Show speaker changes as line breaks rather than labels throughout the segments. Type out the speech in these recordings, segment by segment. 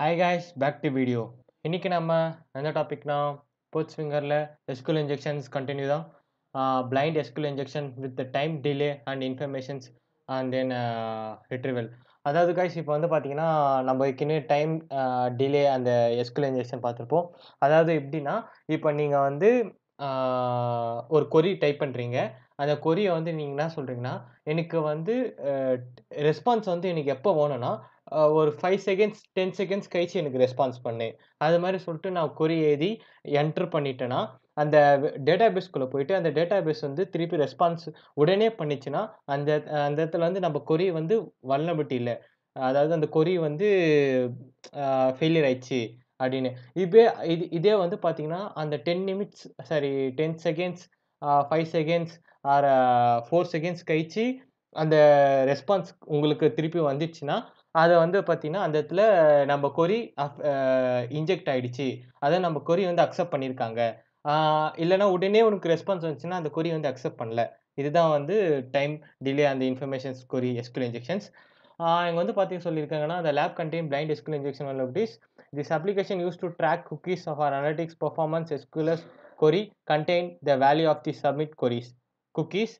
Hi guys, back to video. இன்னைக்கு நம்ம என்ன டாபிக்னா போர்ட்ஸ் ஃபிங்கரில் எஸ்கியூஎல் இன்ஜெக்ஷன்ஸ் கண்டினியூ தான். Blind SQL injection with time delay and informations and then retrieval. அதாவது கைஸ் இப்போ வந்து பார்த்தீங்கன்னா நம்ம ஏற்கனவே டைம் டிலே அந்த எஸ்கியூஎல் இன்ஜெக்ஷன் பார்த்துருப்போம். அதாவது எப்படின்னா இப்போ நீங்கள் வந்து ஒரு கொரி டைப் பண்ணுறீங்க. அந்த கொரியை வந்து நீங்கள் என்ன சொல்கிறீங்கன்னா எனக்கு வந்து ரெஸ்பான்ஸ் வந்து எனக்கு எப்போ வேணும்னா ஒரு 5 செகண்ட்ஸ் 10 செகண்ட்ஸ் கழிச்சு எனக்கு ரெஸ்பான்ஸ் பண்ணு. அது மாரி சொல்லிட்டு நான் கொரி எழுதி என்டர் பண்ணிட்டேன்னா, அந்த டேட்டாபேஸ்க்குள்ள போயிட்டு அந்த டேட்டாபேஸ் வந்து திருப்பி ரெஸ்பான்ஸ் உடனே பண்ணிச்சுன்னா, அந்த அந்த இடத்துல வந்து நம்ம கொரி வந்து வல்னரபிலிட்டி இல்ல. அதாவது அந்த கொரி வந்து ஃபெயிலியர் ஆயிடுச்சு அப்படின்னு. இப்பே இதே வந்து பார்த்தீங்கன்னா, அந்த 10 minutes sorry 10 seconds 5 seconds or 4 seconds கழிச்சு அந்த ரெஸ்பான்ஸ் உங்களுக்கு திருப்பி வந்துச்சுன்னா, அத வந்து பார்த்தீங்கன்னா, அந்த இடத்துல நம்ம கொரி இன்ஜெக்ட் ஆயிடுச்சு. அத நம்ம கொரி வந்து அக்செப்ட் பண்ணியிருக்காங்க. ஆ இல்லன்னா உடனே உனக்கு ரெஸ்பான்ஸ் வந்துச்சுன்னா, அந்த கொரி வந்து அக்செப்ட் பண்ணல. இதுதான் வந்து time delay and informations query SQL injections. இங்க வந்து பார்த்தீங்கன்னா சொல்லியிருக்காங்கன்னா, "The lab contain blind SQL injection vulnerabilities. This application used to track cookies of our analytics performance SQL query contain the value of the submit queries. Cookies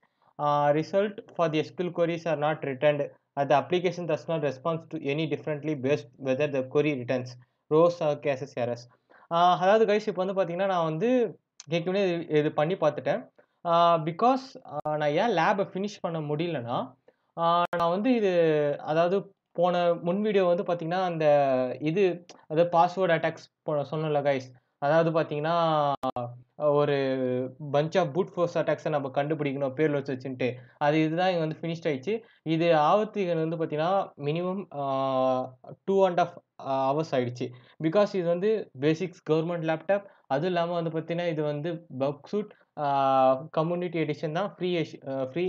result for the SQL queries are not returned. The application does not respond to any differently based whether the query returns rows or cases errors." அதாவது guys இப்போ வந்து பார்த்தீங்கன்னா, நான் வந்து ஏற்கனவே இது பண்ணி பார்த்துட்டேன். பிகாஸ் நான் ஏன் லேப ஃபினிஷ் பண்ண முடியலன்னா, நான் வந்து இது அதாவது போன முன் வீடியோ வந்து பார்த்தீங்கன்னா, அந்த இது அதாவது பாஸ்வேர்ட் அட்டாக்ஸ் சொன்னேன்ல கைஸ். அதாவது பார்த்தீங்கன்னா, ஒரு பஞ்ச் ஆஃப் ப்ரூட் ஃபோர்ஸ் அட்டாக்ஸ நம்ம கண்டுபிடிக்கணும் பேலோட்ஸ் வச்சுன்ட்டு. இதுதான் இங்க வந்து ஃபினிஷ்ட் ஆயிடுச்சு. இது ஆவறதுக்கு வந்து பார்த்தீங்கன்னா, மினிமம் 2 1/2 ஹவர்ஸ் ஆயிடுச்சு. பிகாஸ் இது வந்து பேசிக்ஸ் கவர்ன்மென்ட் லேப்டாப். அதுவும் இல்லாம வந்து பார்த்தீங்கன்னா, இது வந்து பக்சூட் கம்யூனிட்டி எடிஷன் தான். ஃப்ரீ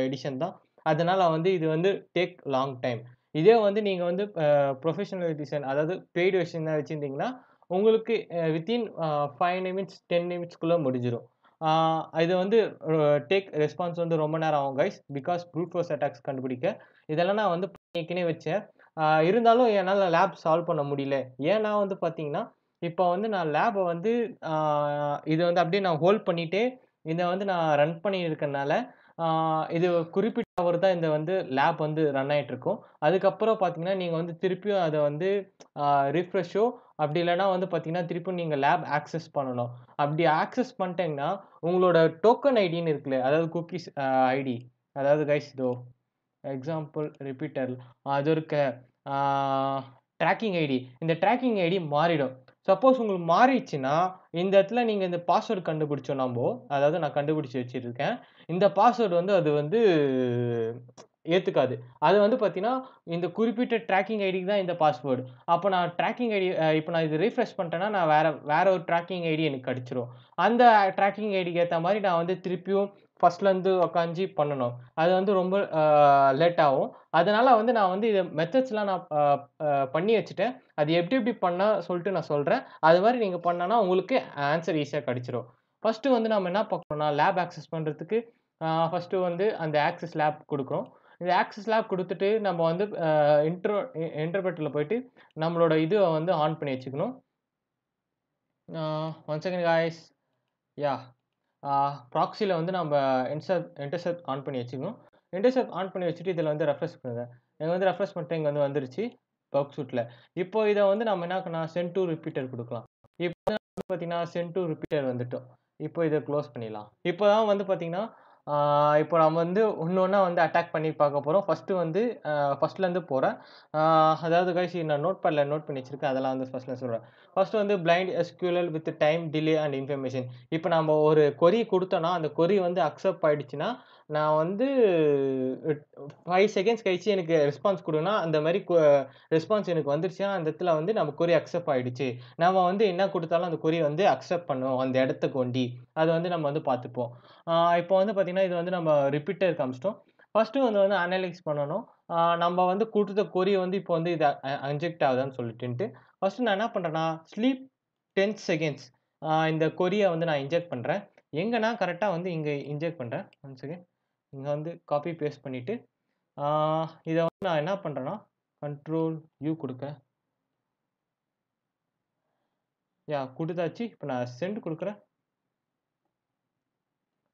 எடிஷன் தான். அதனால வந்து இது வந்து டேக் லாங் டைம். இதே வந்து நீங்க வந்து ப்ரொஃபஷனல் எடிஷன் அதாவது பெய்ட் வெர்ஷன் வச்சிருந்தீங்கன்னா, உங்களுக்கு வித்தின் 5 நிமிட்ஸ் 10 நிமிட்ஸ்க்குள்ள முடிஞ்சிரும். ஆ இது வந்து டேக் ரெஸ்பான்ஸ் வந்து ரொம்ப நேரம் ஆகும் guys. Because fruit force attacks கண்டுபிடிக்க. இதெல்லாம் நான் வந்து ஏற்கனவே வச்சேன். இருந்தாலும் என்னால லேப் சால்வ் பண்ண முடியல. ஏன்னா வந்து பார்த்தீங்கன்னா, இப்போ வந்து நான் லேப வந்து ஆ இத வந்து அப்படியே நான் ஹோல்ட் பண்ணிட்டே, இத வந்து நான் ரன் பண்ணிட்டு இருக்கனால, இது குறிப்பிட்ட ஹவர் தான் இந்த வந்து லேப் வந்து ரன் ஆயிட்டு இருக்கும். அதுக்கப்புறம் பார்த்தீங்கன்னா, நீங்க வந்து திருப்பியும் அத வந்து ரிஃப்ரெஷோ அப்படி இல்லன்னா வந்து பார்த்தீங்கன்னா, திருப்பியும் நீங்க லேப் ஆக்சஸ் பண்ணணும். அப்படி ஆக்சஸ் பண்ணிட்டீங்கன்னா, உங்களோட டோக்கன் ஐடின்னு இருக்குல்ல, அதாவது குக்கீஸ் ஐடி அதாவது கைஸ் இதோ எக்ஸாம்பிள் ரிப்பீட்டர் அது இருக்க ஆ ட்ராக்கிங் ஐடி. இந்த ட்ராக்கிங் ஐடி மாறிடும். சப்போஸ் உங்களுக்கு மாறிடுச்சுன்னா, இந்த இடத்துல நீங்க இந்த பாஸ்வேர்ட் கண்டுபிடிச்சோம் நம்போ. அதாவது நான் கண்டுபிடிச்சு வச்சிருக்கேன். இந்த பாஸ்வேர்ட் வந்து அது வந்து ஏத்துக்காது. அது வந்து பார்த்தீங்கன்னா, இந்த குறிப்பிட்ட ட்ராக்கிங் ஐடிக்கு தான் இந்த பாஸ்வேர்ட். அப்ப நான் ட்ராக்கிங் ஐடி இப்ப நான் இது ரிஃப்ரெஷ் பண்ணிட்டேன்னா, நான் வேற வேற ஒரு ட்ராக்கிங் ஐடி எனக்கு கிடைச்சிரும். அந்த ட்ராக்கிங் ஐடிக்கு ஏத்த மாரி நான் வந்து திருப்பியும் ஃபர்ஸ்ட்லருந்து உட்காந்து பண்ணணும். அது வந்து ரொம்ப லேட் ஆகும். அதனால வந்து நான் வந்து இத மெத்தட்ஸ்லாம் நான் அ அ பண்ணி வச்சுட்டேன். அது எப்படி எப்படி பண்ணா சொல்லிட்டு நான் சொல்றேன். அது மாரி நீங்க பண்ணனா உங்களுக்கு ஆன்ஸர் ஈஸியா கிடைச்சிரும். ஃபர்ஸ்ட்டு வந்து நம்ம என்ன பார்க்கணும்னா, லேப் ஆக்சஸ் பண்றதுக்கு ஃபர்ஸ்ட்டு வந்து அந்த ஆக்சஸ் லேப் குடுக்குறோம். இந்த ஆக்சஸ் லேப் குடுத்துட்டு நம்ம வந்து இன்டர்பிரெட்டர்ல போயிட்டு நம்மளோட இதுவ வந்து ஆன் பண்ணி வச்சுக்கணும். One second guys. யாஹ்! ப்ராக்ஸில வந்து நம்ப இன்டர்செப்ட் ஆன் பண்ணி வச்சுக்கணும். இன்டர்செப்ட் ஆன் பண்ணி வச்சுட்டு இதில வந்து ரெஃப்ரெஷ் பண்ணுங்க. இங்க வந்து ரெஃப்ரெஷ் பண்ணிட்டு இங்க வந்து வந்துருச்சு. பக்சூட்ல. இப்போ இத வந்து நம்ம என்ன பண்ணலாம் சென்ட் டூ ரிப்பீட்டர் குடுக்கலாம். இப்போ வந்து பார்த்தீங்கன்னா, சென்ட் டூ ரிப்பீட்டர் வந்துட்டோம். இப்போ இத க்ளோஸ் பண்ணிடலாம். இப்போ தான் வந்து பார்த்தீங்கன்னா, இப்போ நம்ம வந்து ஒண்ணு ஒண்ணா வந்து அட்டாக் பண்ணி பார்க்க போறோம். ஃபர்ஸ்ட்டு வந்து ஃபர்ஸ்ட்லேருந்து போறேன். ஆ அதாவது கைஸ் நான் நோட்பேட்ல நோட் பண்ணி வச்சிருக்கேன். அதெல்லாம் வந்து ஃபர்ஸ்ட்ல சொல்றேன். ஃபர்ஸ்ட் வந்து blind SQL with time delay and information. இப்ப நம்ம ஒரு கொரி குடுத்தோம்னா, அந்த கொரி வந்து அக்செப்ட் ஆயிடுச்சுன்னா, நான் வந்து 5 செகண்ட்ஸ் கழிச்சு எனக்கு ரெஸ்பான்ஸ் குடுன்னா, அந்த மாரி ரெஸ்பான்ஸ் எனக்கு வந்துருச்சுன்னா, அந்த இடத்துல வந்து நம்ம கொரி அக்செப்ட் ஆயிடுச்சு. நம்ம வந்து என்ன குடுத்தாலும் அந்த கொரி வந்து அக்செப்ட் பண்ணும். அந்த இடத்துக்கு ஒண்டி. அத வந்து நம்ம வந்து பார்த்துப்போம். ஆ இப்போ வந்து பார்த்தீங்கன்னா, இது வந்து நம்ம ரிப்பீட்டர் காமிச்சிட்டோம். ஃபர்ஸ்ட்டு வந்து அனலைஸ் பண்ணணும். நம்ம வந்து குடுத்த கொரி வந்து இப்போ வந்து இது இன்ஜெக்ட் ஆகுதான்னு சொல்லிட்டுன்ட்டு. ஃபர்ஸ்ட்டு நான் என்ன பண்றேன்னா, ஸ்லீப் 10 செகண்ட்ஸ் இந்த கொரிய வந்து நான் இன்ஜெக்ட் பண்றேன். எங்கன்னா கரெக்ட்டா வந்து இங்க இன்ஜெக்ட் பண்றேன். One second. இங்க வந்து காப்பி பேஸ்ட் பண்ணிட்டு, ஆ இத வந்து நான் என்ன பண்றேன்னா, கண்ட்ரோல் யூ குடுக்கிறேன். யா குடுத்தாச்சு. இப்ப நான் சென்ட் குடுக்குறேன்.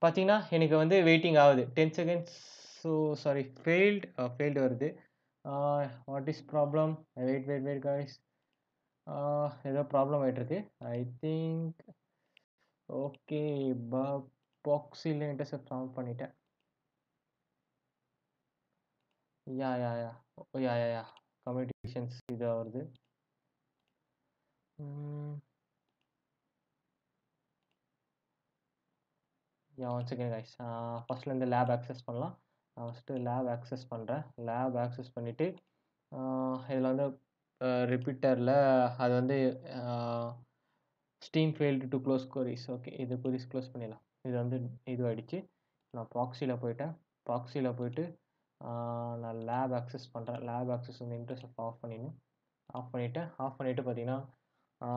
பார்த்தீங்கன்னா, எனக்கு வந்து வெயிட்டிங் ஆகுது. 10 செகண்ட்ஸ். ஸோ சாரி ஃபெயில்டு வருது. Ah what is problem? Wait guys. ஆ ஏதோ ப்ராப்ளம் ஆயிட்டிருக்கு. I think okay. ப பாக்ஸில இன்டர்செப்ட் ஆன் பண்ணிட்டேன். Yeah! Yeah! Yeah! Yeah! Communications இது வருது. ம். One second guys. ஃபர்ஸ்ட்லேருந்து லேப் ஆக்சஸ் பண்ணலாம். நான் ஃபர்ஸ்ட்டு லேப் ஆக்சஸ் பண்றேன். லேப் ஆக்சஸ் பண்ணிட்டு, ஆ இதில வந்து ரிப்பீட்டர்ல அது வந்து ah steam failed to close queries. Okay. இது கொரீஸ் க்ளோஸ் பண்ணிடலாம். இது வந்து இதுவாயிடுச்சு. நான் ப்ராக்ஸில போயிட்டேன். ப்ராக்ஸில போயிட்டு, ஆ நான் லேப் ஆக்சஸ் பண்றேன். லேப் ஆக்சஸ் வந்து இன்டர்செப்ட் ஆஃப் பண்ணிடணும். ஆஃப் பண்ணிட்டேன். ஆஃப் பண்ணிட்டு பார்த்தீங்கன்னா, ஆ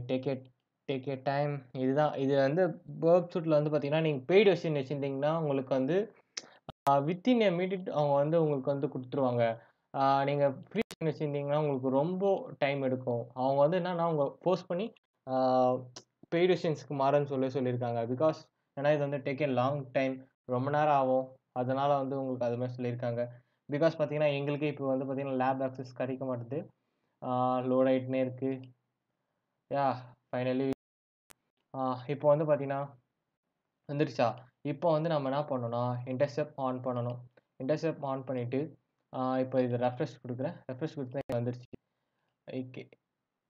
டேக் எ டைம். இதுதான் இது வந்து வொர்க் சூட்ல வந்து பார்த்தீங்கன்னா, நீங்க பெய்ட் வெர்ஷன் வச்சிருந்தீங்கன்னா, உங்களுக்கு வந்து வித்தின் எ மினிட் அவங்க வந்து உங்களுக்கு வந்து குடுத்துருவாங்க. நீங்க ஃப்ரீ வெர்ஷன் வச்சிருந்தீங்கன்னா, உங்களுக்கு ரொம்ப டைம் எடுக்கும். அவங்க வந்து என்னன்னா, உங்க ஃபோர்ஸ் பண்ணி ஆ பெய்ட் வெர்ஷன்ஸ்க்கு மாறன்னு சொல்லியிருக்காங்க. பிகாஸ் ஏன்னா இது வந்து டேக் எ லாங் டைம். ரொம்ப நேரம் ஆகும். அதனால வந்து உங்களுக்கு அது மாரி சொல்லியிருக்காங்க. பிகாஸ் பார்த்தீங்கன்னா, எங்களுக்கே இப்போ வந்து பார்த்தீங்கன்னா, லேப் ஆக்சஸ் கிடைக்க மாட்டுது. ஆ லோட் ஆயிட்டுனே இருக்கு. யாஹ்! ஃபைனலி இப்போ வந்து பார்த்தீங்கன்னா வந்துருச்சா? இப்போ வந்து நம்ம என்ன பண்ணணும்னா, இன்டர்செப்ட் ஆன் பண்ணணும். இன்டர்செப்ட் ஆன் பண்ணிட்டு, இப்போ இது ரெஃப்ரெஷ் குடுக்குறேன். ரெஃப்ரெஷ் குடுத்தா இங்க வந்துருச்சு. Okay.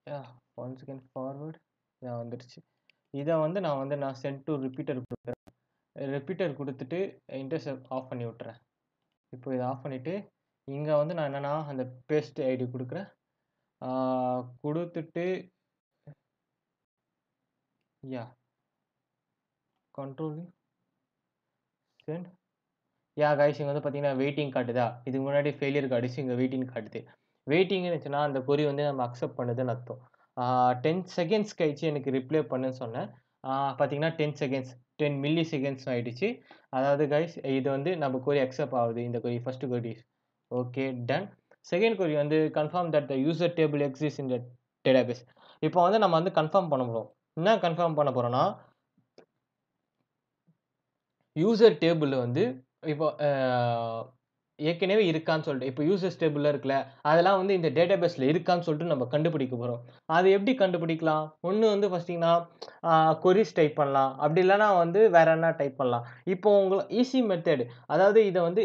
Yeah! One second forward. வந்துருச்சு. இத வந்து நான் சென்ட் டூ ரிப்பீட்டர் குடுக்குறேன். ரிப்பீட்டர் குடுத்துட்டு இன்டர்செப்ட் ஆஃப் பண்ணி விட்டுறேன். இப்போ இத ஆஃப் பண்ணிட்டு, இங்க வந்து நான் என்னன்னா, அந்த பேஸ்ட் ஐடி குடுக்குறேன். ஆ குடுத்துட்டு யாஹ்! Control send. கைஸ் இங்க வந்து பார்த்தீங்கன்னா, வெயிட்டிங் காட்டுதா? இதுக்கு முன்னாடி ஃபெயிலியர் காட்டுச்சு. இங்க வெயிட்டிங் காட்டுது. வெயிட்டிங்ன்னு இருந்துச்சுன்னா, அந்த கொரி வந்து நம்ம அக்செப்ட் பண்ணுதுன்னு அர்த்தம். 10 செகண்ட்ஸ் கழிச்சு எனக்கு ரிப்ளை பண்ணுன்னு சொன்னேன். பார்த்தீங்கன்னா 10 செகண்ட்ஸ், 10 மில்லி செகண்ட்ஸ் ஆயிடுச்சு. அதாவது கைஸ் இது வந்து நம்ம கொரி அக்செப்ட் ஆகுது. இந்த query first query. Okay done. Second query வந்து confirm that the user table exists in the database. இப்போ வந்து நம்ம வந்து கன்ஃபார்ம் பண்ண போறோம். என்ன கன்ஃபார்ம் பண்ண போறோம்னா, யூசர் டேபிள் வந்து இப்போ ஏற்கனவே இருக்கான்னு சொல்லிட்டு இப்போ யூசர்ஸ் டேபிள்ல இருக்குல்ல, அதெல்லாம் வந்து இந்த டேட்டாபேஸ்ல இருக்கான்னு சொல்லிட்டு நம்ம கண்டுபிடிக்க போறோம். அது எப்படி கண்டுபிடிக்கலாம்? ஒண்ணு வந்து ஃபர்ஸ்ட்டீங்கன்னா, ஆ கொரீஸ் டைப் பண்ணலாம். அப்படி இல்லன்னா வந்து வேற என்ன டைப் பண்ணலாம். இப்போ ஈஸி மெத்தட். அதாவது இத வந்து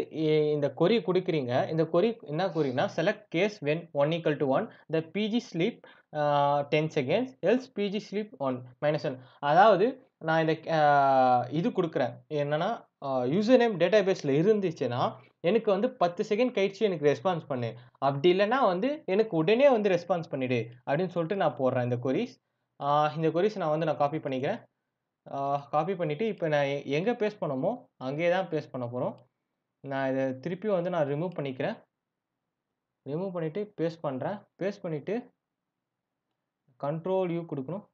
இந்த கொரி குடுக்குறீங்க. இந்த கொரி என்ன கொரினா, select case when 1 equal to 1 then PG sleep 10 seconds else PG sleep 1 -1. அதாவது நான் இந்த இது குடுக்குறேன். என்னன்னா, யூசர் நேம் டேட்டாபேஸ்ல இருந்துச்சுன்னா, எனக்கு வந்து 10 செகண்ட் கழிச்சு எனக்கு ரெஸ்பான்ஸ் பண்ணு. அப்படி இல்லன்னா வந்து எனக்கு உடனே வந்து ரெஸ்பான்ஸ் பண்ணிடு. அப்படின்னு சொல்லிட்டு நான் போடுறேன் இந்த கொரீஸ். ஆ இந்த கொரீஸ் நான் காப்பி பண்ணிக்கிறேன். ஆ காப்பி பண்ணிட்டு இப்ப நான் எங்க பேஸ்ட் பண்ணோமோ, அங்கேயே தான் பேஸ்ட் பண்ண போறோம். நான் இத திருப்பி வந்து நான் ரிமூவ் பண்ணிக்கிறேன். ரிமூவ் பண்ணிட்டு பேஸ்ட் பண்றேன். பேஸ்ட் பண்ணிட்டு கண்ட்ரோல் யூ குடுக்கணும்.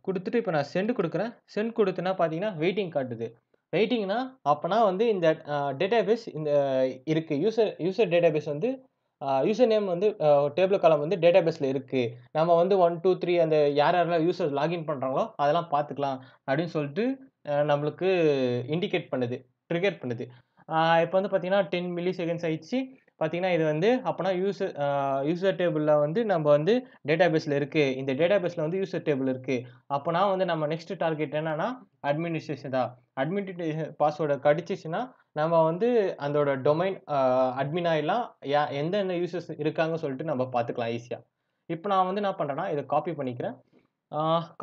குடுத்துட்டு இப்ப நான் சென்ட் குடுக்குறேன். சென்ட் குடுத்தேன்னா பார்த்தீங்கன்னா, வெயிட்டிங் காட்டுது. வெயிட்டிங்ன்னா, அப்பன்னா வந்து இந்த டேட்டாபேஸ் இந்த இருக்கு. யூசர் டேட்டாபேஸ் வந்து யூசர் நேம் வந்து டேபிள் காலம் வந்து டேட்டாபேஸ்ல இருக்கு. நம்ம வந்து 1, 2, 3 அந்த யாரெல்லாம் யூசர்ஸ் லாகின் பண்றாங்களோ, அதெல்லாம் பார்த்துக்கலாம் அப்படின்னு சொல்லிட்டு நம்மளுக்கு இண்டிகேட் பண்ணுது. ட்ரிகர் பண்ணுது. இப்ப வந்து பார்த்தீங்கன்னா, 10 மில்லி செகண்ட்ஸ் ஆயிடுச்சு. பார்த்தீங்கன்னா, இது வந்து அப்பன்னா யூசர் டேபிள்ல வந்து நம்ம வந்து டேட்டாபேஸ்ல இருக்கு. இந்த டேட்டாபேஸ்ல வந்து யூசர் டேபிள் இருக்கு. அப்பன்னா வந்து நம்ம நெக்ஸ்ட் டார்கெட் என்னன்னா, அட்மினிஸ்ட்ரேஷன் தான். அட்மினிஸ்ட்ரேஷன் பாஸ்வேர்ட கடிச்சுச்சுன்னா, நம்ம வந்து அதோட டொமைன் அட்மின் ஆயிடலாம். எந்தெந்த யூசர்ஸ் இருக்காங்கன்னு சொல்லிட்டு நம்ம பார்த்துக்கலாம் ஈஸியா. இப்ப நான் வந்து என்ன பண்றேன்னா, இத காப்பி பண்ணிக்கிறேன்.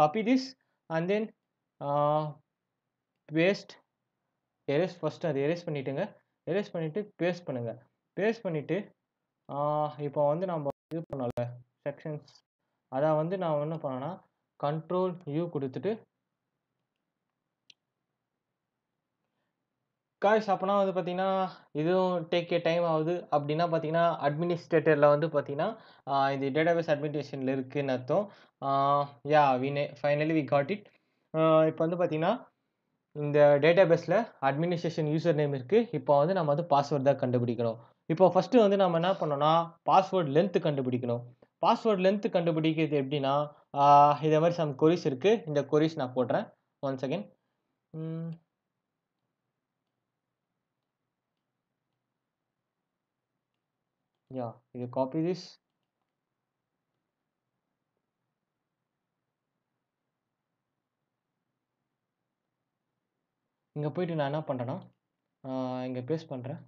Copy this and then ah paste. First அத எரேஸ் பண்ணிட்டுங்க. எரேஸ் பண்ணிட்டு பேஸ்ட் பண்ணுங்க. பேஸ்ட் பண்ணிட்டு, ஆ இப்போ வந்து நம்ம இது பண்ணோம்ல செக்ஷன்ஸ். அத வந்து நான் என்ன பண்ணேன்னா, கண்ட்ரோல் யூ குடுத்துட்டு அப்பனா வந்து பார்த்தீங்கன்னா, இதுவும் டேக் டைம் ஆகுது. அப்டின்னா பார்த்தீங்கன்னா, அட்மினிஸ்ட்ரேட்டர்ல வந்து பார்த்தீங்கன்னா, இது டேட்டாபேஸ் அட்மினிஸ்ட்ரேஷன்ல இருக்குன்னு அர்த்தம். ஆ ஃபைனலி வி காட் இட். இப்ப வந்து பார்த்தீங்கன்னா, இந்த டேட்டாபேஸ்ல அட்மினிஸ்ட்ரேஷன் யூசர் நேம் இருக்கு. இப்போ வந்து நம்ம வந்து பாஸ்வேர்ட் தான் கண்டுபிடிக்கணும். இப்போ ஃபர்ஸ்ட் வந்து நம்ம என்ன பண்ணணும்னா, பாஸ்வேர்ட் லென்த் கண்டுபிடிக்கணும். பாஸ்வேர்ட் லென்த் கண்டுபிடிக்கிறது எப்படின்னா, இதே மாரி சம் கொரீஸ் இருக்கு. இந்த கொரீஸ் நான் போடுறேன். One second. ம். யா இது காப்பி திஸ். இங்க போயிட்டு நான் என்ன பண்றேன்னா, இங்க பேஸ்ட் பண்றேன்.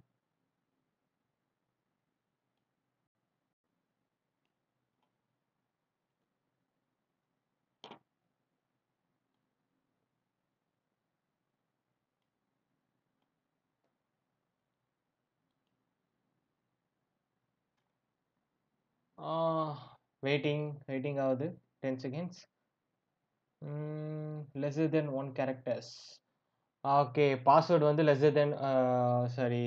வெயிட்டிங் ஆகுது. 10 செகண்ட்ஸ். லெஸ்ஸர் தென் 1 கேரக்டர்ஸ். ஓகே. பாஸ்வேர்ட் வந்து லெஸ்ஸர் தென் சாரி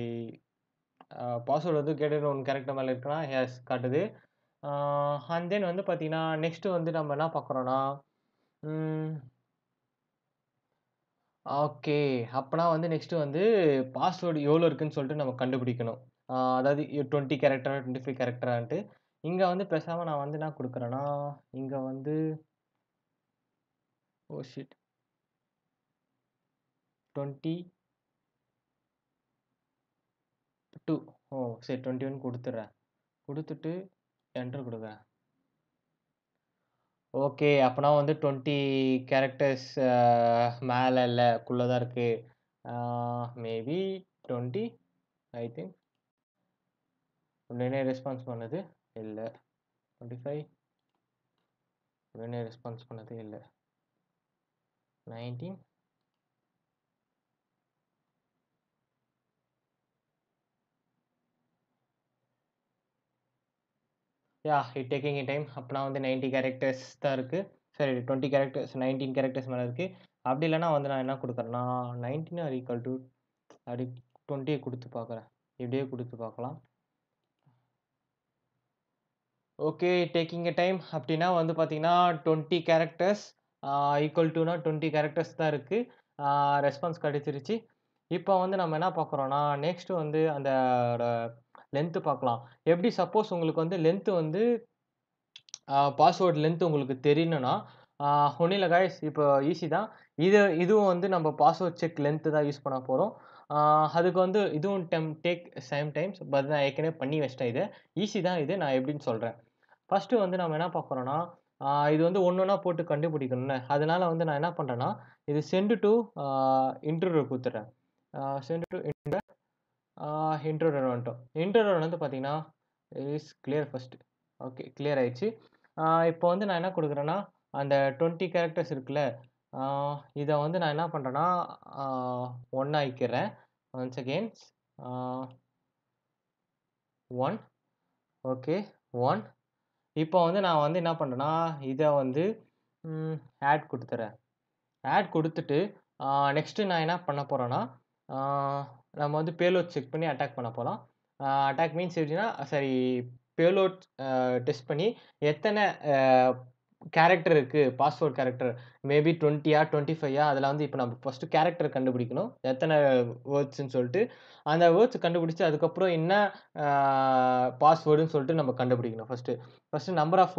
பாஸ்வேர்ட் வந்து கிரேட்டர் தென் 1 கேரக்டர் மேல இருக்குன்னா, எஸ் காட்டுது. அண்ட் தென் வந்து பார்த்தீங்கன்னா, நெக்ஸ்ட் வந்து நம்ம என்ன பார்க்குறோம்னா, ம் ஓகே. அப்பனா வந்து நெக்ஸ்ட் வந்து பாஸ்வேர்ட் எவ்வளோ இருக்குன்னு சொல்லிட்டு நம்ம கண்டுபிடிக்கணும். அதாவது 20 கேரக்டரா, 25 கேரக்டரான்ட்டு. இங்க வந்து பேசாம நான் வந்து என்ன குடுக்குறேன்னா, இங்க வந்து ஓ ஷிட் 22 ஓ சரி 21 குடுத்துடுறேன். குடுத்துட்டு என்டர் குடுக்குறேன். ஓகே. அப்பனா வந்து 20 கேரக்டர்ஸ் மேல இல்ல, குள்ள தான் இருக்கு. Maybe 20 I think. உடனே ரெஸ்பான்ஸ் பண்ணது இல்ல. 25 உடனே ரெஸ்பான்ஸ் பண்ணது இல்ல. 19 இட் டேக்கிங் டைம். அப்பனா வந்து 90 கேரக்டர்ஸ் தான் இருக்கு. சரி 20 கேரக்டர்ஸ் 19 கேரக்டர்ஸ் மேல இருக்கு. அப்படி இல்லன்னா வந்து நான் என்ன குடுக்குறேன்னா, 19 ஆர் ஈக்குவல் டூ அப்படி 20 குடுத்து பார்க்குறேன். இப்படியே குடுத்து பார்க்கலாம். ஓகே. டேக்கிங் டைம் அப்படின்னா வந்து பார்த்தீங்கன்னா, 20 கேரக்டர்ஸ் ஈக்குவல் டூனா 20 கேரக்டர்ஸ் தான் இருக்கு. ரெஸ்பான்ஸ் கிடைச்சிருச்சு. இப்போ வந்து நம்ம என்ன பார்க்குறோம்னா, நெக்ஸ்ட் வந்து அந்த லென்த் பார்க்கலாம். எப்படி சப்போஸ் உங்களுக்கு வந்து லென்த் வந்து பாஸ்வேர்ட் லென்த் உங்களுக்கு தெரியணும்னா, ஆ ஒண்ணும் இல்ல காய்ஸ். இப்போ ஈஸி தான். இதுவும் வந்து நம்ம பாஸ்வேர்ட் செக் லென்த் தான் யூஸ் பண்ண போறோம். ஆ அதுக்கு வந்து இதுவும் டேக் சேம் டைம்ஸ். பட் நான் ஏற்கனவே பண்ணி வச்சுட்டேன் இத. ஈஸி தான் இது. நான் எப்படின்னு சொல்றேன். ஃபர்ஸ்ட்டு வந்து நம்ம என்ன பார்க்குறோம்னா, இது வந்து ஒண்ணொண்ணா போட்டு கண்டுபிடிக்கணும்ல. அதனால வந்து நான் என்ன பண்றேன்னா, இது செண்ட் டூ ஆ இன்ட்ரூடர் குடுத்துடுறேன். செண்ட் டூ இன்ட்ரூடர் வந்துட்டோம். இன்ட்ரூடர் வந்து பார்த்தீங்கன்னா, is clear first. Okay clear ஆயிடுச்சு. இப்போ வந்து நான் என்ன குடுக்குறேன்னா, அந்த 20 கேரக்டர்ஸ் இருக்குல்ல, ஆ இத வந்து நான் என்ன பண்றேன்னா, ஆ 1 ஆக்கிக்கிறேன். ஒன்ஸ் அகைன்ஸ் ஆ 1 ஓகே 1 இப்போ வந்து நான் வந்து என்ன பண்றேன்னா, இத வந்து ம் ஆட் குடுத்துர்றேன். ஆட் குடுத்துட்டு, நெக்ஸ்ட் நான் என்ன பண்ண போறேன்னா, ஆ நம்ம வந்து பேலோட் செக் பண்ணி அட்டாக் பண்ண போறோம். அட்டாக் மீன்ஸ் எப்படின்னா, சாரி பேலோட் டெஸ்ட் பண்ணி எத்தன அ கேரக்டர் இருக்கு, பாஸ்வேர்ட் கேரக்டர். மேபி 20யா, 25யா அதுல வந்து இப்ப நம்ம ஃபர்ஸ்ட் கேரக்டர் கண்டுபிடிக்கணும். எத்தன வேர்ட்ஸ்ன்னு சொல்ட்டு. அந்த வேர்ட்ஸ் கண்டுபிடிச்சு அதுக்கப்புறம் என்ன அ பாஸ்வேர்டுன்னு சொல்லிட்டு நம்ம கண்டுபிடிக்கணும் first. First number of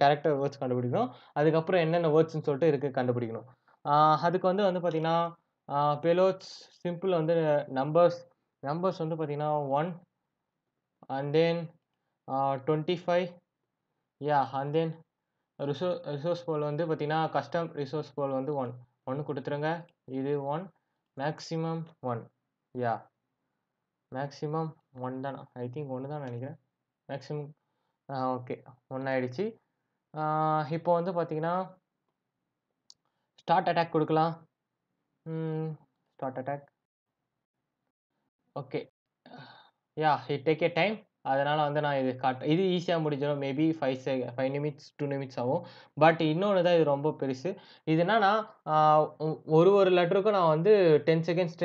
character words கண்டுபிடிக்கணும். அதுக்கப்புறம் என்னென்ன வேர்ட்ஸ்ன்னு சொல்லிட்டு இருக்கு கண்டுபிடிக்கணும். ஆ அதுக்கு வந்து பார்த்தீங்கன்னா, பேலோட்ஸ் சிம்பிள் வந்து நம்பர்ஸ் நம்பர்ஸ் வந்து பார்த்தீங்கன்னா 1 and then 25 and then resource pool வந்து பார்த்தீங்கன்னா, கஸ்டம் ரிசோர்ஸ் போல் வந்து 1 குடுத்துருங்க. இது 1 மேக்ஸிமம் 1 யாஹ் மேக்ஸிமம் 1 தான். ஐ திங்க் 1 தான் நெனைக்கிறேன். மேக்ஸிமம் ஓகே 1 ஆயிடுச்சு. இப்போ வந்து பார்த்தீங்கன்னா, ஸ்டார்ட் அட்டாக் குடுக்கலாம். Start attack. Okay. It take a time. அதனால வந்து நான் இது ஈஸியா முடிஞ்சிரும். மேபி 5 நிமிட்ஸ், 2 நிமிட்ஸ் ஆகும். பட் இன்னொன்னு தான் இது ரொம்ப பெருசு. இது என்னன்னா, ஆ ஒரு லெட்டருக்கும் நான் வந்து 10 செகண்ட்ஸ்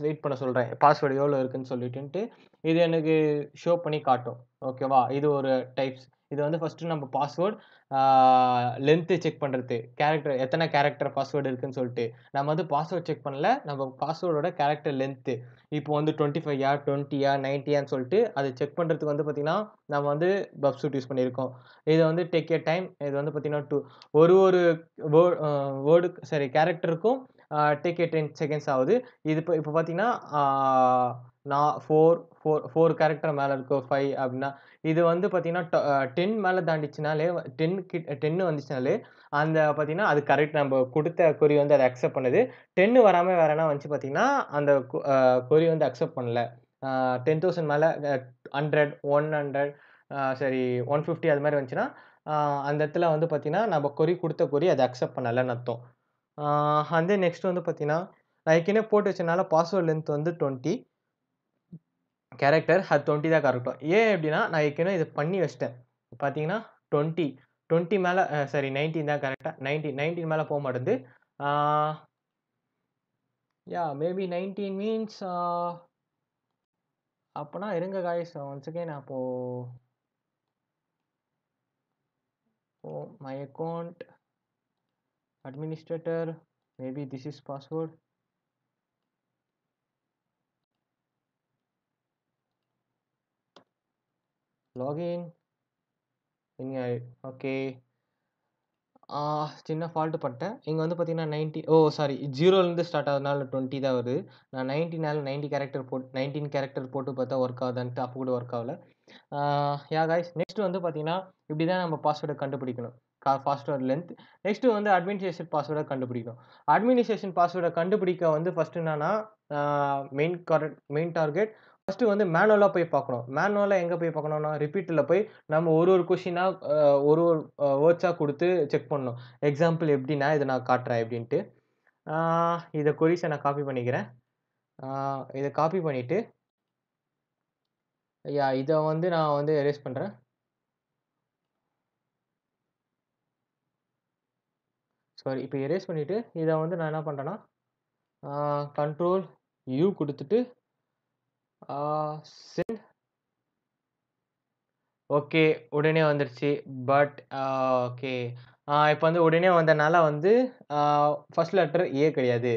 வெயிட் பண்ண சொல்றேன். பாஸ்வேர்ட் எவ்வளோ இருக்குன்னு சொல்லிட்டுன்ட்டு. இது எனக்கு ஷோ பண்ணி காட்டும். ஓகேவா? இது ஒரு டைப்ஸ். இது வந்து ஃபர்ஸ்ட்டு நம்ம பாஸ்வேர்ட் லென்த் செக் பண்றது. எத்தனை கேரக்டர் பாஸ்வேர்ட் இருக்குன்னு சொல்லிட்டு. நம்ம வந்து பாஸ்வேர்ட் செக் பண்ணல. நம்ம பாஸ்வேர்டோட கேரக்டர் லென்த். இப்போ வந்து 25யா, 20யா, 90யான்னு சொல்லிட்டு அத செக் பண்றதுக்கு வந்து பார்த்தீங்கன்னா, நம்ம வந்து பப் சூட் யூஸ் பண்ணியிருக்கோம். இது வந்து டேக் எ டைம். இது வந்து பார்த்தீங்கன்னா, ஒரு ஒரு வேர்ட் கேரக்டருக்கும் டேக் எ 10 செகண்ட்ஸ் ஆகுது. இது இப்போ பார்த்தீங்கன்னா, நான் 4 கேரக்டர் மேல இருக்கும் 5 அப்டின்னா, இது வந்து பார்த்தீங்கன்னா, 10 மேல தாண்டிச்சுனாலே 10 வந்துச்சுனாலே, அந்த பார்த்தீங்கன்னா, அது கரெக்ட் நம்ம குடுத்த கொரி வந்து அத அக்செப்ட் பண்ணுது. 10 வராம வேற எதனா வந்துச்சு பார்த்தீங்கன்னா, அந்த கொரி வந்து அக்செப்ட் பண்ணல. 10,000 மேல 100, 100 சரி 150 அது மாரி வந்துச்சுன்னா, அ அந்த இடத்துல வந்து பார்த்தீங்கன்னா, நம்ம குடுத்த கொரி அத அக்செப்ட் பண்ணலன்னு அர்த்தம். அண்ட் தென் நெக்ஸ்ட் வந்து பார்த்தீங்கன்னா, நான் ஏற்கனவே போட்டு வச்சனால பாஸ்வேர்ட் லென்த் வந்து 20 கேரக்டர். அது 20 தான் கரெக்டும். ஏன் அப்டின்னா, நான் ஏற்கனவே இத பண்ணி வச்சுட்டேன். பார்த்தீங்கன்னா 20 20 மேல சாரி 19 தான் கரெக்ட்டா 19 மேல போ மாட்டேன்து. ஆ மேபி 19 மீன்ஸ் அப்பன்னா இருங்க காய்ஸ் ஒன்ஸ் அகைன் அப்போ my account administrator maybe this is password. Login okay. சின்ன ஃபால்ட் பண்ணிட்டேன். இங்க வந்து பார்த்தீங்கன்னா 90 சாரி 0லேருந்து ஸ்டார்ட் ஆகுறதுனால 20 தான் வருது. நான் 90 கேரக்டர் 19 கேரக்டர் போட்டு பார்த்தா ஒர்க் ஆகுதான்ட்டு அப்போ கூட ஒர்க் ஆகல. காய்ஸ் நெக்ஸ்ட் வந்து பார்த்தீங்கன்னா, இப்படி தான் நம்ம பாஸ்வேர்ட கண்டுபிடிக்கணும். Password length. நெக்ஸ்ட் வந்து அட்மினிஸ்ட்ரேஷன் பாஸ்வேர்ட கண்டுபிடிக்கணும். அட்மினிஸ்ட்ரேஷன் பாஸ்வேர்ட கண்டுபிடிக்க வந்து ஃபர்ஸ்ட் என்னன்னா, ஆ மெயின் டார்கெட் ஃபர்ஸ்ட் வந்து மேனுவலா போய் பார்க்கணும். மேனுவலா எங்க போய் பார்க்கணும்னா, ரிப்பீட்டர்ல போய் நம்ம ஒரு ஒரு கொஸ்டினா ஒரு ஒரு வேர்ட்ஸா குடுத்து செக் பண்ணணும். எக்ஸாம்பிள் எப்படின்னா, இத நான் காட்டுறேன் எப்படின்ட்டு. ஆ இத கொரீஸ நான் காப்பி பண்ணிக்கிறேன். ஆ இத காப்பி பண்ணிட்டு, இத வந்து நான் வந்து எரேஸ் பண்றேன். சாரி இப்ப எரேஸ் பண்ணிட்டு, இத வந்து நான் என்ன பண்றேன்னா, கண்ட்ரோல் யூ குடுத்துட்டு, ஆ சென்ட். ஓகே. உடனே வந்துருச்சு. But okay. இப்ப வந்து உடனே வந்தனால வந்து ஆ ஃபர்ஸ்ட் லெட்டர் ஏ கிடையாது.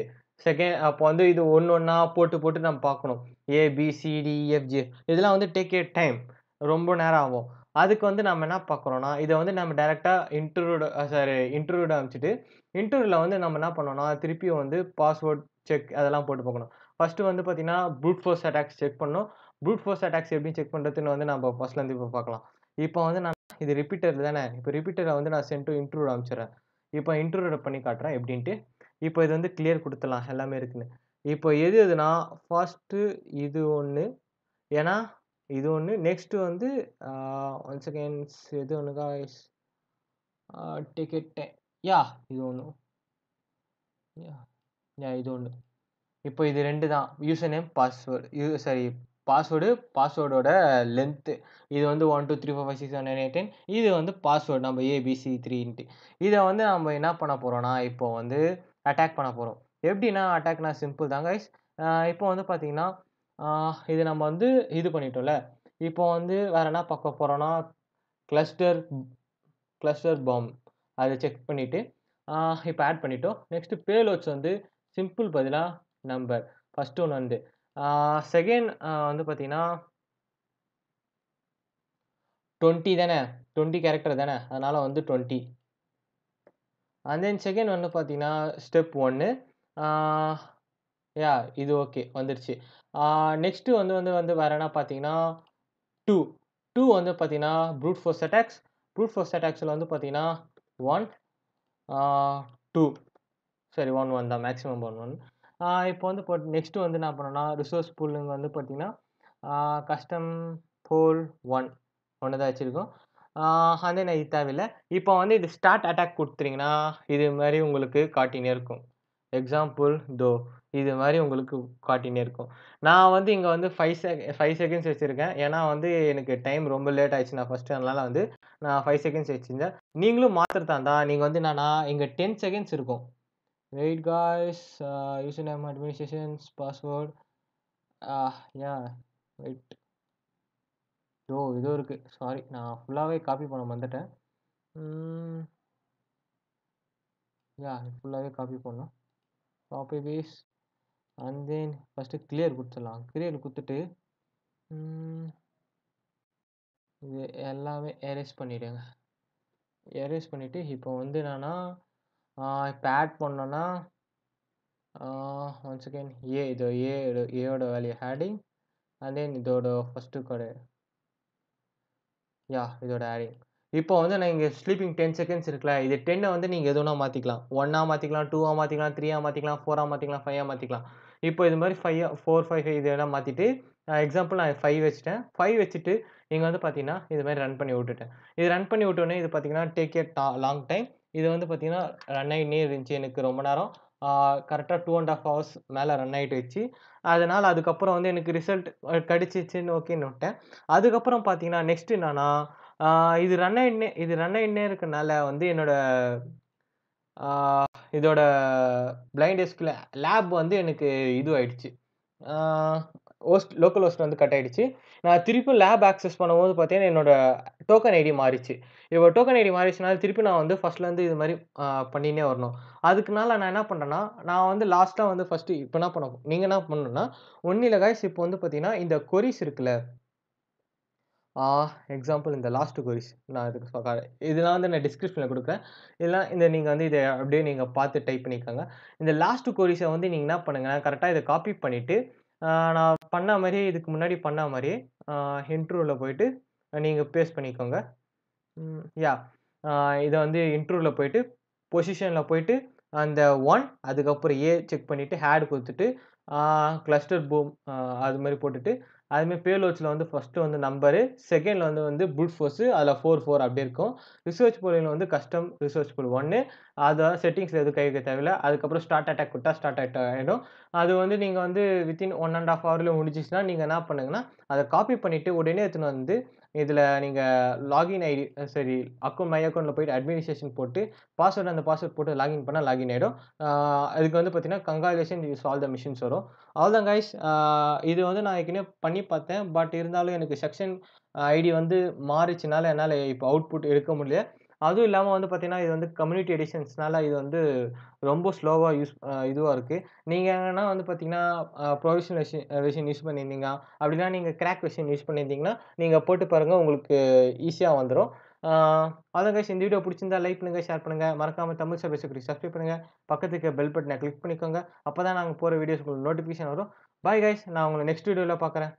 அப்போ வந்து இது ஒண்ணு ஒண்ணா போட்டு போட்டு நம்ம பார்க்கணும். ஏ, பி, சி, டி, இ, எஃப், ஜி இதெல்லாம் வந்து டேக் எ டைம். ரொம்ப நேரம் ஆகும். அதுக்கு வந்து நம்ம என்ன பார்க்குறோம்னா, இத வந்து நம்ம டைரக்ட்டா இன்ட்ரூட் அனுப்பிச்சுட்டு, இன்ட்ரூட்ல வந்து நம்ம என்ன பண்ணணும்னா, திருப்பியும் வந்து பாஸ்வேர்ட் செக் அதெல்லாம் போட்டு பார்க்கணும். ஃபர்ஸ்ட்டு வந்து பார்த்தீங்கன்னா, ப்ரூட் ஃபோர்ஸ் அட்டாக்ஸ் செக் பண்ணணும். ப்ரூட் ஃபோர்ஸ் அட்டாக்ஸ் எப்படி செக் பண்றதுன்னு வந்து நம்ம ஃபர்ஸ்ட்லேருந்து இப்ப பார்க்கலாம். இப்போ வந்து நான் இது ரிப்பீட்டர் தானே. இப்போ ரிப்பீட்டர வந்து நான் சென்ட் டூ இன்ட்ரூட் அனுப்பிச்சுடுறேன். இப்போ இன்ட்ரூட பண்ணி காட்டுறேன் எப்படின்ட்டு. இப்போ இது வந்து கிளியர் குடுத்துடலாம் எல்லாமே இருக்குன்னு. இப்போ எது எதுனா ஃபர்ஸ்ட்டு இது ஒண்ணு. ஏன்னா இது ஒண்ணு. நெக்ஸ்ட் வந்து ஆ ஒன்ஸ் அகைன்ஸ் எது ஒண்ணு காய்ஸ் டேக் இட் இது ஒண்ணு. யாஹ்! இது ஒண்ணு. இப்போ இது 2 தான். Username, password. பாஸ்வேர்டோட லென்த். இது வந்து 1, 2, 3, 4, 5, 6, 7, 9, 8, 10 இது வந்து பாஸ்வேர்ட் நம்ம ஏபிசி3ன்ட்டு. இத வந்து நம்ம என்ன பண்ண போறோம்னா, இப்போ வந்து அட்டாக் பண்ண போறோம். எப்படின்னா அட்டாக்னா சிம்பிள் தான் கைஸ். இப்போ வந்து பார்த்தீங்கன்னா, ஆ இது நம்ம வந்து இது பண்ணிட்டோம்ல. இப்போ வந்து வேற என்ன பார்க்க போறோம்னா, கிளஸ்டர் கிளஸ்டர் பாம்ப். அத செக் பண்ணிட்டு, ஆ இப்ப ஆட் பண்ணிட்டோம். நெக்ஸ்ட் பேலோட்ஸ் வந்து சிம்பிள் பதிலா நம்பர். ஃபர்ஸ்ட் ஒன் வந்து செகண்ட் வந்து பார்த்தீங்கன்னா 20 தானே. 20 கேரக்டர் தானே. அதனால வந்து 20. அண்ட் தென் செகண்ட் வந்து பார்த்தீங்கன்னா, ஸ்டெப் 1 ஆ இது ஓகே வந்துருச்சு. நெக்ஸ்ட் வந்து வந்து வந்து வேற என்ன பார்த்தீங்கன்னா 2. 2 வந்து பார்த்தீங்கன்னா, brute force attacks. Brute force அட்டாக்ஸ்ல வந்து பார்த்தீங்கன்னா 1 ஆ 2 சரி 1, 1 தான் மேக்ஸிமம் 1, 1. இப்போ வந்து நெக்ஸ்ட் வந்து என்ன பண்ணணும்னா, ரிசோர்ஸ் பூலிங் வந்து பார்த்தீங்கன்னா, கஸ்டம் போல் 1 தான் வச்சிருக்கோம். அண்ட் தென் இது தேவையில்ல. இப்போ வந்து இது ஸ்டார்ட் அட்டாக் குடுத்தீங்கன்னா, இது மாரி உங்களுக்கு காட்டினே இருக்கும். எக்ஸாம்பிள் இது மாரி உங்களுக்கு காட்டினே இருக்கும். நான் வந்து இங்க வந்து 5 செகண்ட்ஸ் வச்சிருக்கேன். ஏன்னா வந்து எனக்கு டைம் ரொம்ப லேட் ஆயிடுச்சு. நான் ஃபர்ஸ்ட்டு அதனால வந்து நான் 5 செகண்ட்ஸ் வச்சிருந்தேன். நீங்களும் மாத்துறதா இருந்தா, நீங்க வந்து என்னன்னா இங்க 10 செகண்ட்ஸ் இருக்கும். Wait guys username, administrations, password. Yeah wait இதுவும் இருக்கு. சாரி, நான் ஃபுல்லாவே காப்பி பண்ண மறந்துட்டேன். ஃபுல்லாவே காப்பி பண்ணணும். Copy paste and then first clear குடுத்துடலாம். கிளியர் குடுத்துட்டு இது எல்லாமே எரேஸ் பண்ணிடுங்க. எரேஸ் பண்ணிட்டு இப்போ வந்து என்னன்னா, இப்போ ஆட் பண்ணோம்னா ஒன்ஸ் அகைன் ஏயோட வேல்யூ ஹேடிங் அண்ட் தென் இதோட ஃபர்ஸ்ட்டு இதோட ஆடிங். இப்போ வந்து நான் இங்க ஸ்லீப்பிங் 10 செகண்ட்ஸ் இருக்குல்ல, இது 10 வந்து நீங்க எது வேணா மாத்திக்கலாம். 1ஆ மாத்திக்கலாம், 2ஆ மாத்திக்கலாம், 3ஆ மாத்திக்கலாம், 4ஆ மாத்திக்கலாம், 5ஆ மாத்திக்கலாம். இப்போ இது மாரி 4, 5, 5 இது எல்லாம் மாத்திட்டு எக்ஸாம்பிள் நான் 5 வச்சுட்டேன். 5 வச்சுட்டு இங்க வந்து பார்த்தீங்கன்னா, இது மாரி ரன் பண்ணி விட்டுட்டேன். இது ரன் பண்ணி விட்டோனே இது பார்த்தீங்கன்னா, டேக் லாங் டைம். இது வந்து பார்த்தீங்கன்னா, ரன் ஆயின்னே இருந்துச்சு எனக்கு ரொம்ப நேரம். கரெக்ட்டா 2 1/2 ஹவர்ஸ் மேல ரன் ஆயிட்டுச்சு. அதனால அதுக்கப்புறம் வந்து எனக்கு ரிசல்ட் கிடைச்சிச்சுன்னு ஓகேன்னு விட்டேன். அதுக்கப்புறம் பார்த்தீங்கன்னா, நெக்ஸ்ட் என்னன்னா, ஆ இது ரன் ஆயின்னே இருக்கனால வந்து என்னோட ஆ இதோட பிளைண்ட் எஸ்கியூஎல் லேப் வந்து எனக்கு ஆயிடுச்சு. ஆ லோக்கல் ஹோஸ்ட் வந்து கட் ஆயிடுச்சு. நான் திருப்பியும் லேப் ஆக்சஸ் பண்ணும்போது பார்த்தீங்கன்னா, என்னோட டோக்கன் ஐடி மாறிச்சு. இப்போ டோக்கன் ஐடி மாறிச்சுனால திருப்பி நான் வந்து ஃபர்ஸ்ட்லேருந்து இது மாரி பண்ணின்னே வரணும். அதுக்குனால நான் என்ன பண்றேன்னா, நான் வந்து லாஸ்ட்டா வந்து ஃபர்ஸ்ட்டு இப்ப என்ன பண்ணணும் நீங்க என்ன பண்ணணும்னா, ஒண்ணும் இல்ல காய்ஸ் இப்போ வந்து பார்த்தீங்கன்னா, இந்த கொரீஸ் இருக்குல்ல ஆ எக்ஸாம்பிள் இந்த லாஸ்ட் கொரிஸ் நான் இதுக்கு இதெல்லாம் வந்து நான் டிஸ்கிரிப்ஷன்ல குடுக்குறேன். இதெல்லாம் நீங்க வந்து இத அப்படியே நீங்க பார்த்து டைப் பண்ணிக்கோங்க. இந்த லாஸ்ட் கொரிஸ வந்து நீங்க என்ன பண்ணுங்க, கரெக்ட்டா இத காப்பி பண்ணிட்டு, நான் பண்ண மாரியே இதுக்கு முன்னாடி பண்ண மாரியே இன்ட்ரோல போயிட்டு நீங்க பேஸ்ட் பண்ணிக்கோங்க. ம் யாஹ் அ இத வந்து இன்ட்ரோல போயிட்டு, பொசிஷன்ல போயிட்டு அந்த 1 அதுக்கப்புறம் செக் பண்ணிட்டு ஆட் குடுத்துட்டு, கிளஸ்டர் பூம் அது மாரி போட்டுட்டு, அது மாரி பேலோட்ஸ்ல வந்து ஃபர்ஸ்ட்டு வந்து நம்பரு, செகண்ட்ல வந்து ப்ரூட் ஃபோர்ஸ் அதுல 4, 4 அப்படி இருக்கும். ரிசர்ச் பூல்ல வந்து கஸ்டம் ரிசர்ச் பூல் 1 அத செட்டிங்ஸ்ல எதுவும் கை வைக்க தேவையில்ல. அதுக்கப்புறம் ஸ்டார்ட் அட்டாக் குடுத்தா ஸ்டார்ட் ஆயிடும். அது வந்து நீங்க வந்து வித்தின் 1 1/2 ஹவர்ல முடிஞ்சிச்சுன்னா, நீங்க என்ன பண்ணுங்கன்னா, அத காப்பி பண்ணிட்டு உடனே எடுத்துன்னு வந்து இதுல நீங்க லாகின் ஐடி சரி மை அக்கவுண்ட்ல போயிட்டு அட்மினிஸ்ட்ரேஷன் போட்டு, அந்த பாஸ்வேர்ட் போட்டு லாகின் பண்ணா லாகின் ஆயிடும். அதுக்கு வந்து பார்த்தீங்கன்னா, கங்ராச்சுலேஷன் யூ சால்வ் த மிஷன்ஸ் வரும். அவ்வளோதான் கைஸ். இது வந்து நான் ஏற்கனவே பண்ணி பார்த்தேன். பட் இருந்தாலும் எனக்கு செக்ஷன் ஐடி வந்து மாறிச்சுனால என்னால இப்ப அவுட்புட் எடுக்க முடியல. அதுவும் இல்லாம வந்து பார்த்தீங்கன்னா, இது வந்து கம்யூனிட்டி எடிஷன்ஸ்னால இது வந்து ரொம்ப ஸ்லோவா இதுவா இருக்கு. நீங்க எங்கன்னா வந்து பார்த்தீங்கன்னா, ப்ரொவிஷனல் வெர்ஷன் யூஸ் பண்ணியிருந்தீங்க, அப்படின்னா நீங்க கிராக் வெர்ஷன் யூஸ் பண்ணியிருந்தீங்கன்னா, நீங்க போட்டு பாருங்க. உங்களுக்கு ஈஸியா வந்துரும். ஆ அவ்வளோதான் கைஸ். இந்த வீடியோ புடிச்சிருந்தா லைக் பண்ணுங்க, ஷேர் பண்ணுங்க. மறக்காம தமிழ் சர்வீஸ் சப்ஸ்கிரைப் பண்ணுங்க. பக்கத்துல இருக்க பெல் பட்டன கிளிக் பண்ணிக்கோங்க. அப்பதான் நாங்க போற வீடியோஸ் உங்களுக்கு நோட்டிஃபிகேஷன் வரும். Bye guys. நான் உங்கள நெக்ஸ்ட் வீடியோல பார்க்குறேன்.